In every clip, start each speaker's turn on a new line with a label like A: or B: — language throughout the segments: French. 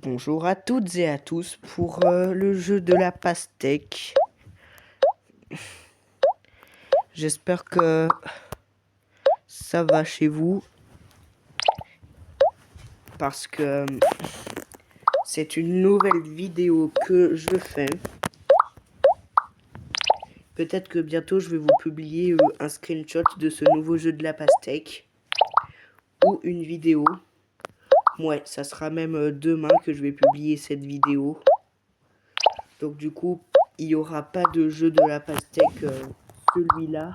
A: Bonjour à toutes et à tous pour le jeu de la pastèque. J'espère que ça va chez vous parce que c'est une nouvelle vidéo que je fais. Peut-être que bientôt je vais vous publier un screenshot de ce nouveau jeu de la pastèque ou une vidéo. Ouais, ça sera même demain que je vais publier cette vidéo. Donc du coup, il n'y aura pas de jeu de la pastèque celui-là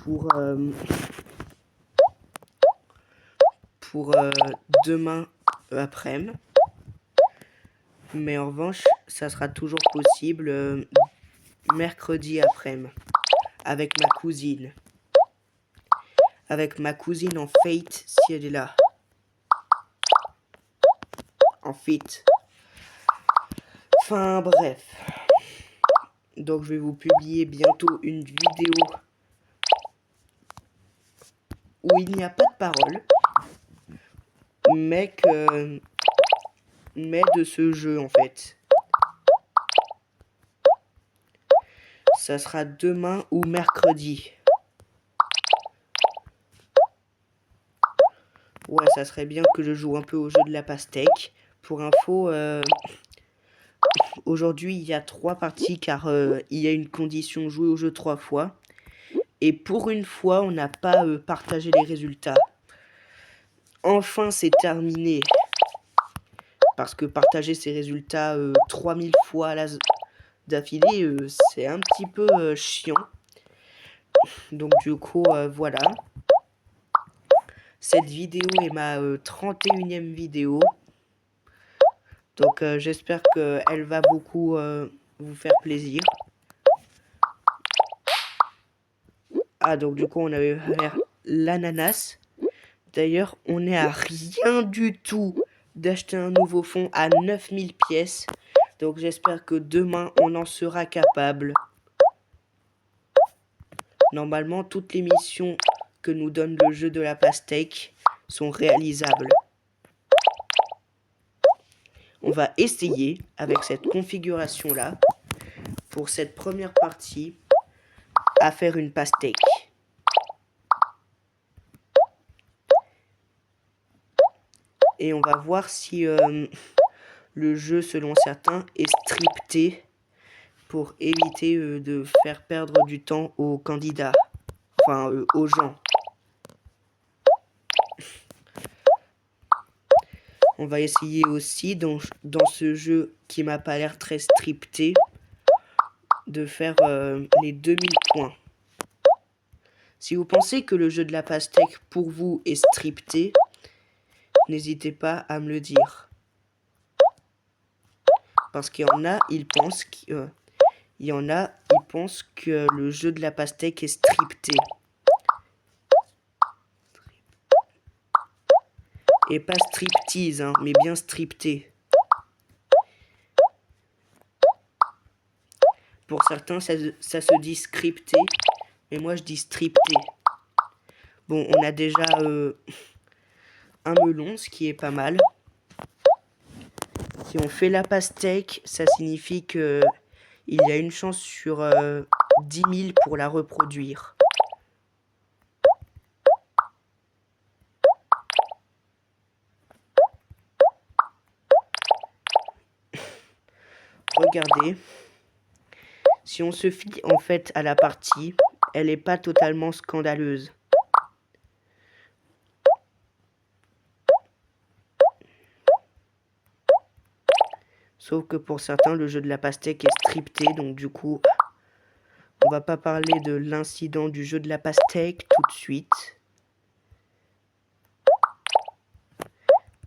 A: pour demain après-midi. Mais en revanche, ça sera toujours possible mercredi après-midi avec ma cousine. Avec ma cousine en Fate si elle est là. En Fate. Enfin bref. Donc je vais vous publier bientôt une vidéo où il n'y a pas de parole. Mais de ce jeu en fait. Ça sera demain ou mercredi. Ouais, ça serait bien que je joue un peu au jeu de la pastèque. Pour info, aujourd'hui il y a 3 parties car il y a une condition jouer au jeu 3 fois. Et pour une fois, on n'a pas partagé les résultats. Enfin, c'est terminé. Parce que partager ces résultats 3000 fois d'affilée, c'est un petit peu chiant. Donc du coup, voilà. Cette vidéo est ma 31e vidéo. Donc j'espère qu'elle va beaucoup vous faire plaisir. Ah, donc du coup, on avait faire l'ananas. D'ailleurs, on est à rien du tout d'acheter un nouveau fond à 9000 pièces. Donc j'espère que demain, on en sera capable. Normalement, toutes les missions que nous donne le jeu de la pastèque sont réalisables. On va essayer avec cette configuration-là, pour cette première partie, à faire une pastèque. Et on va voir si le jeu, selon certains, est scripté pour éviter de faire perdre du temps aux candidats, enfin aux gens. On va essayer aussi, dans ce jeu qui m'a pas l'air très scripté, de faire les 2000 points. Si vous pensez que le jeu de la pastèque pour vous est scripté, n'hésitez pas à me le dire. Parce qu'il y en a, ils pensent que le jeu de la pastèque est scripté. Et pas striptease, hein, mais bien stripté. Pour certains, ça se dit scripté, mais moi je dis stripté. Bon, on a déjà un melon, ce qui est pas mal. Si on fait la pastèque, ça signifie que il y a une chance sur 10 000 pour la reproduire. Regardez. Si on se fie en fait à la partie, elle n'est pas totalement scandaleuse. Sauf que pour certains, le jeu de la pastèque est scripté, donc du coup, on va pas parler de l'incident du jeu de la pastèque tout de suite.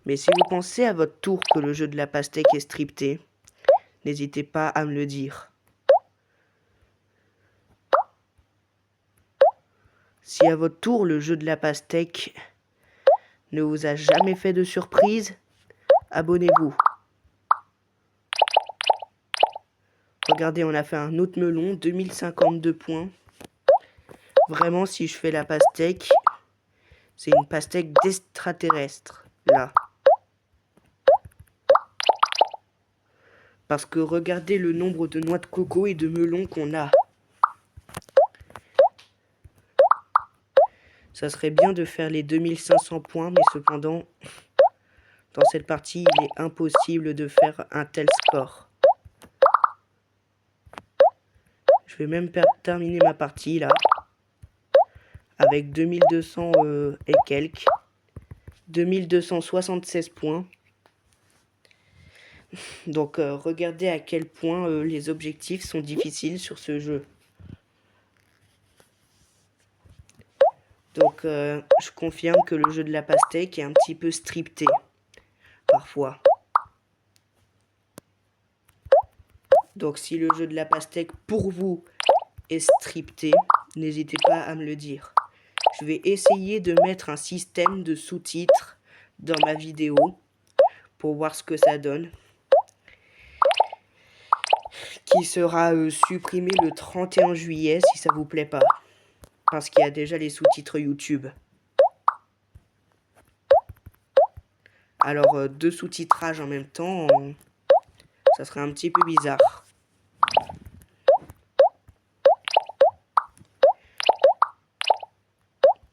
A: Mais si vous pensez à votre tour que le jeu de la pastèque est scripté, n'hésitez pas à me le dire. Si à votre tour le jeu de la pastèque ne vous a jamais fait de surprise, abonnez-vous. Regardez, on a fait un autre melon, 2052 points. Vraiment, si je fais la pastèque, c'est une pastèque d'extraterrestre, là. Parce que regardez le nombre de noix de coco et de melons qu'on a. Ça serait bien de faire les 2500 points, mais cependant, dans cette partie, il est impossible de faire un tel score. Je vais même terminer ma partie là, avec 2200 et quelques, 2276 points. Donc regardez à quel point les objectifs sont difficiles sur ce jeu. Donc je confirme que le jeu de la pastèque est un petit peu scripté, parfois. Donc si le jeu de la pastèque pour vous est scripté, n'hésitez pas à me le dire. Je vais essayer de mettre un système de sous-titres dans ma vidéo pour voir ce que ça donne. Qui sera supprimé le 31 juillet si ça vous plaît pas. Parce qu'il y a déjà les sous-titres YouTube. Alors deux sous-titrages en même temps, ça serait un petit peu bizarre.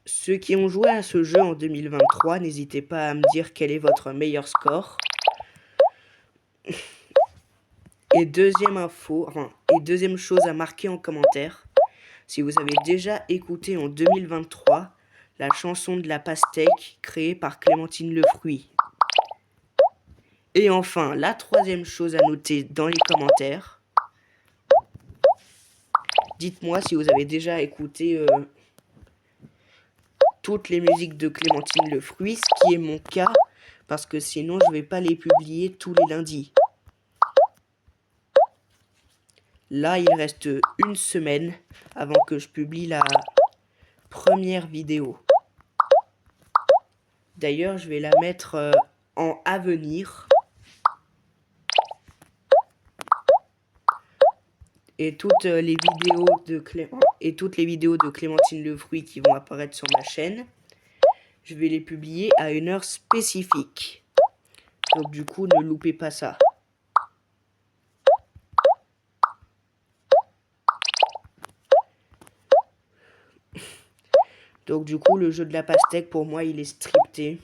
A: Ceux qui ont joué à ce jeu en 2023, n'hésitez pas à me dire quel est votre meilleur score. Et deuxième chose à marquer en commentaire, si vous avez déjà écouté en 2023 la chanson de la pastèque créée par Clémentine Le Fruit. Et enfin, la troisième chose à noter dans les commentaires, dites-moi si vous avez déjà écouté toutes les musiques de Clémentine Le Fruit, ce qui est mon cas, parce que sinon je vais pas les publier tous les lundis. Là, il reste une semaine avant que je publie la première vidéo. D'ailleurs, je vais la mettre en à venir. Et toutes les vidéos de Clémentine Le Fruit qui vont apparaître sur ma chaîne, je vais les publier à une heure spécifique. Donc du coup, ne loupez pas ça. Donc du coup, le jeu de la pastèque, pour moi, il est scripté.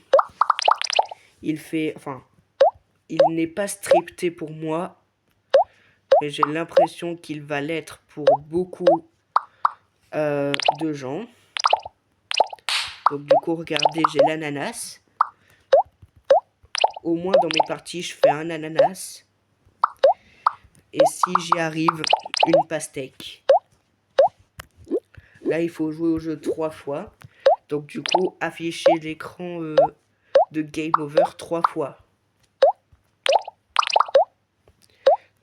A: Il n'est pas scripté pour moi, mais j'ai l'impression qu'il va l'être pour beaucoup de gens. Donc du coup, regardez, j'ai l'ananas. Au moins dans mes parties, je fais un ananas. Et si j'y arrive, une pastèque. Là, il faut jouer au jeu 3 fois. Donc du coup, afficher l'écran de Game Over 3 fois.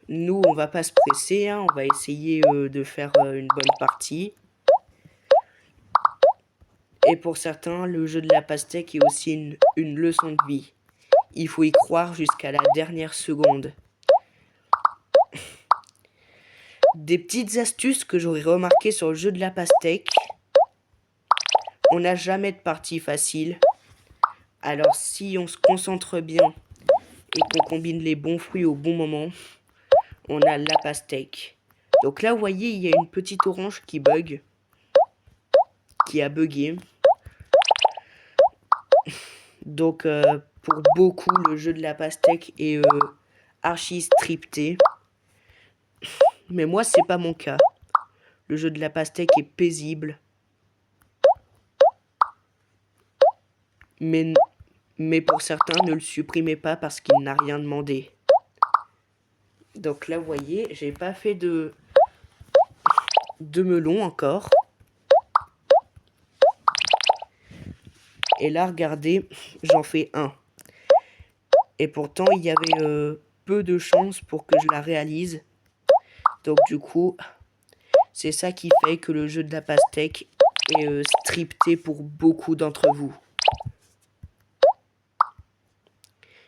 A: Nous, on va pas se presser, hein, on va essayer de faire une bonne partie. Et pour certains, le jeu de la pastèque est aussi une leçon de vie. Il faut y croire jusqu'à la dernière seconde. Des petites astuces que j'aurais remarquées sur le jeu de la pastèque. On n'a jamais de partie facile. Alors si on se concentre bien et qu'on combine les bons fruits au bon moment, on a la pastèque. Donc là, vous voyez, il y a une petite orange qui bug. Qui a bugué. Donc pour beaucoup, le jeu de la pastèque est archi scripté. Mais moi, c'est pas mon cas. Le jeu de la pastèque est paisible. Mais pour certains, ne le supprimez pas parce qu'il n'a rien demandé. Donc là, vous voyez, j'ai pas fait de melon encore. Et là, regardez, j'en fais un. Et pourtant, il y avait peu de chances pour que je la réalise. Donc du coup, c'est ça qui fait que le jeu de la pastèque est scripté pour beaucoup d'entre vous.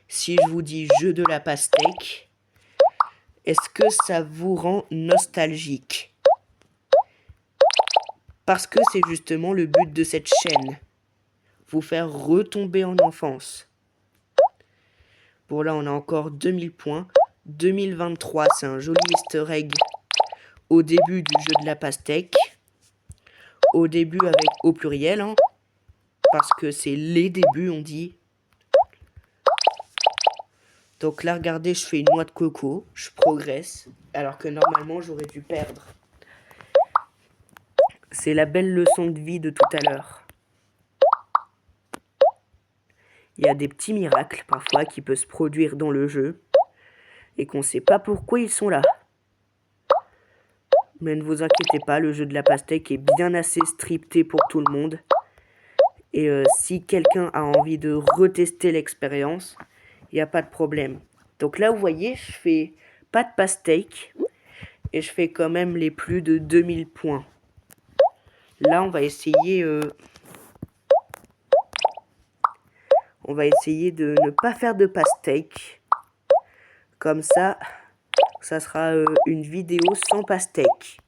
A: Si je vous dis jeu de la pastèque, est-ce que ça vous rend nostalgique? Parce que c'est justement le but de cette chaîne. Vous faire retomber en enfance. Bon là on a encore 2000 points. 2023, c'est un joli easter egg au début du jeu de la pastèque. Au début avec au pluriel, hein, parce que c'est les débuts, on dit. Donc là, regardez, je fais une noix de coco, je progresse, alors que normalement, j'aurais dû perdre. C'est la belle leçon de vie de tout à l'heure. Il y a des petits miracles, parfois, qui peuvent se produire dans le jeu, et qu'on ne sait pas pourquoi ils sont là. Mais ne vous inquiétez pas, le jeu de la pastèque est bien assez scripté pour tout le monde. Et si quelqu'un a envie de retester l'expérience, il n'y a pas de problème. Donc là, vous voyez, je fais pas de pastèque, et je fais quand même les plus de 2000 points. Là, on va essayer de ne pas faire de pastèque. Comme ça sera une vidéo sans pastèque.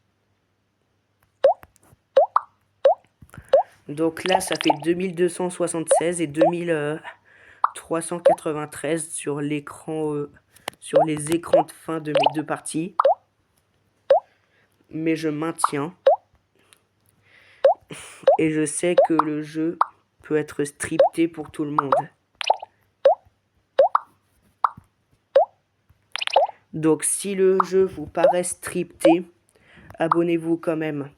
A: Donc là, ça fait 2276 et 2393 sur l'écran, sur les écrans de fin de mes deux parties. Mais je maintiens. Et je sais que le jeu peut être scripté pour tout le monde. Donc si le jeu vous paraît scripté, abonnez-vous quand même.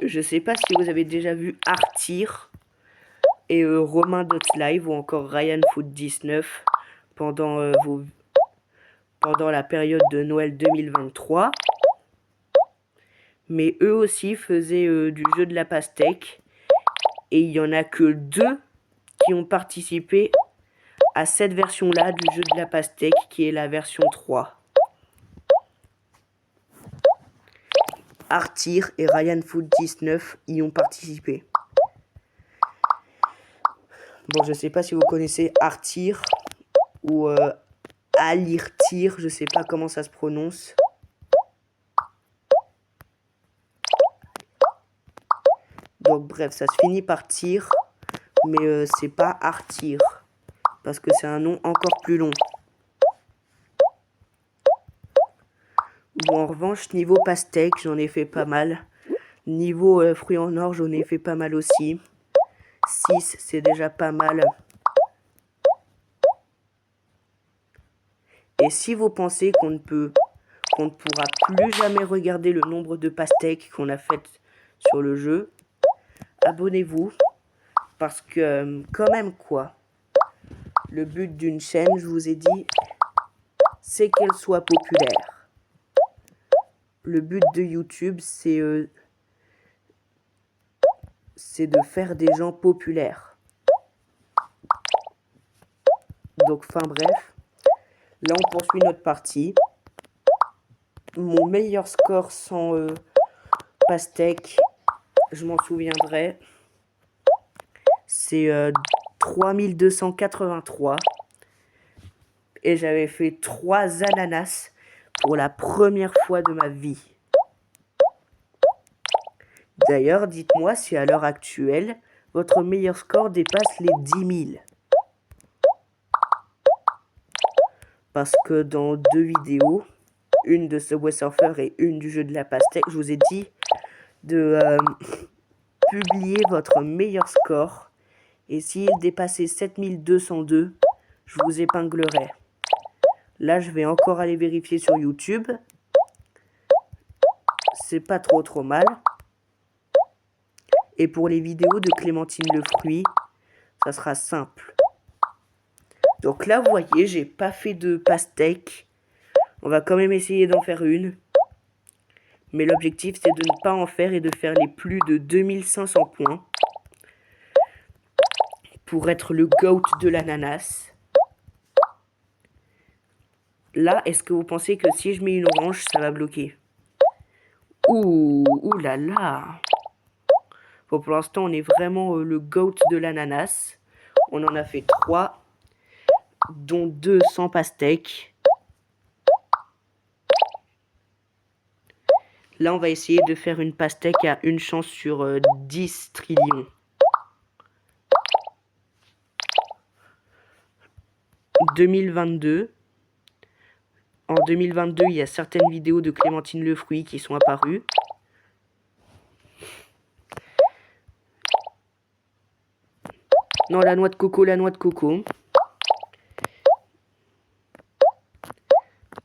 A: Je sais pas si vous avez déjà vu Artir et Romain.live ou encore RyanFoot19 pendant la période de Noël 2023. Mais eux aussi faisaient du jeu de la pastèque. Et il n'y en a que 2 qui ont participé à cette version-là du jeu de la pastèque, qui est la version 3. Artir et RyanFoot19 y ont participé. Bon, je sais pas si vous connaissez Artir ou Alirtir, je sais pas comment ça se prononce. Donc bref, ça se finit par tir, mais c'est pas Artir, parce que c'est un nom encore plus long. Bon, en revanche, niveau pastèque, j'en ai fait pas mal. Niveau fruits en or, j'en ai fait pas mal aussi. 6, c'est déjà pas mal. Et si vous pensez qu'on ne pourra plus jamais regarder le nombre de pastèques qu'on a faites sur le jeu, abonnez-vous. Parce que, quand même quoi, le but d'une chaîne, je vous ai dit, c'est qu'elle soit populaire. Le but de YouTube, c'est de faire des gens populaires. Donc, enfin bref, là on poursuit notre partie. Mon meilleur score sans pastèque, je m'en souviendrai, c'est 3283. Et j'avais fait 3 ananas pour la première fois de ma vie. D'ailleurs, dites-moi si à l'heure actuelle, votre meilleur score dépasse les 10 000. Parce que dans 2 vidéos, une de Subway Surfer et une du jeu de la pastèque, je vous ai dit de publier votre meilleur score. Et s'il dépassait 7202, je vous épinglerai. Là, je vais encore aller vérifier sur YouTube. C'est pas trop mal. Et pour les vidéos de Clémentine le fruit, ça sera simple. Donc là, vous voyez, j'ai pas fait de pastèque. On va quand même essayer d'en faire une. Mais l'objectif, c'est de ne pas en faire et de faire les plus de 2500 points. Pour être le GOAT de l'ananas. Là, est-ce que vous pensez que si je mets une orange, ça va bloquer? Ouh là là. Bon, pour l'instant, on est vraiment le GOAT de l'ananas. On en a fait 3, dont 2 sans pastèque. Là, on va essayer de faire une pastèque à une chance sur 10 trillions. 2022. En 2022, il y a certaines vidéos de Clémentine le Fruit qui sont apparues. Non, la noix de coco, la noix de coco.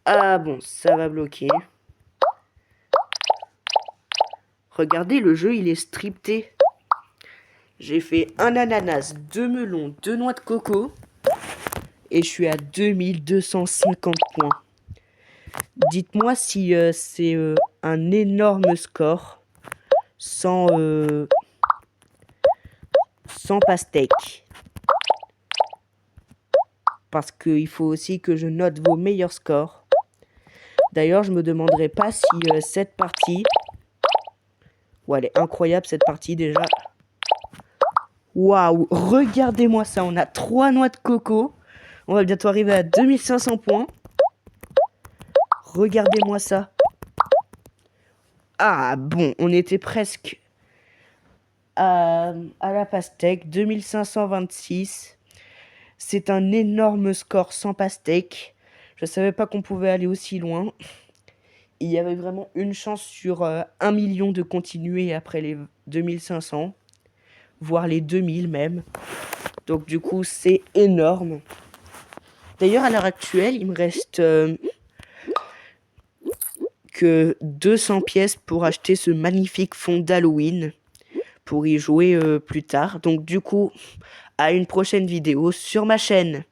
A: Ah bon, ça va bloquer. Regardez, le jeu, il est scripté. J'ai fait un ananas, 2 melons, 2 noix de coco. Et je suis à 2250 points. Dites-moi si c'est un énorme score sans pastèque. Parce qu'il faut aussi que je note vos meilleurs scores. D'ailleurs, je me demanderai pas si cette partie... Ouais, elle est incroyable cette partie déjà. Waouh, regardez-moi ça, on a 3 noix de coco. On va bientôt arriver à 2500 points. Regardez-moi ça. Ah bon, on était presque à la pastèque, 2526. C'est un énorme score sans pastèque. Je savais pas qu'on pouvait aller aussi loin. Il y avait vraiment une chance sur 1 million de continuer après les 2500. Voire les 2000 même. Donc du coup, c'est énorme. D'ailleurs, à l'heure actuelle, il me reste que 200 pièces pour acheter ce magnifique fond d'Halloween. Pour y jouer plus tard. Donc du coup, à une prochaine vidéo sur ma chaîne.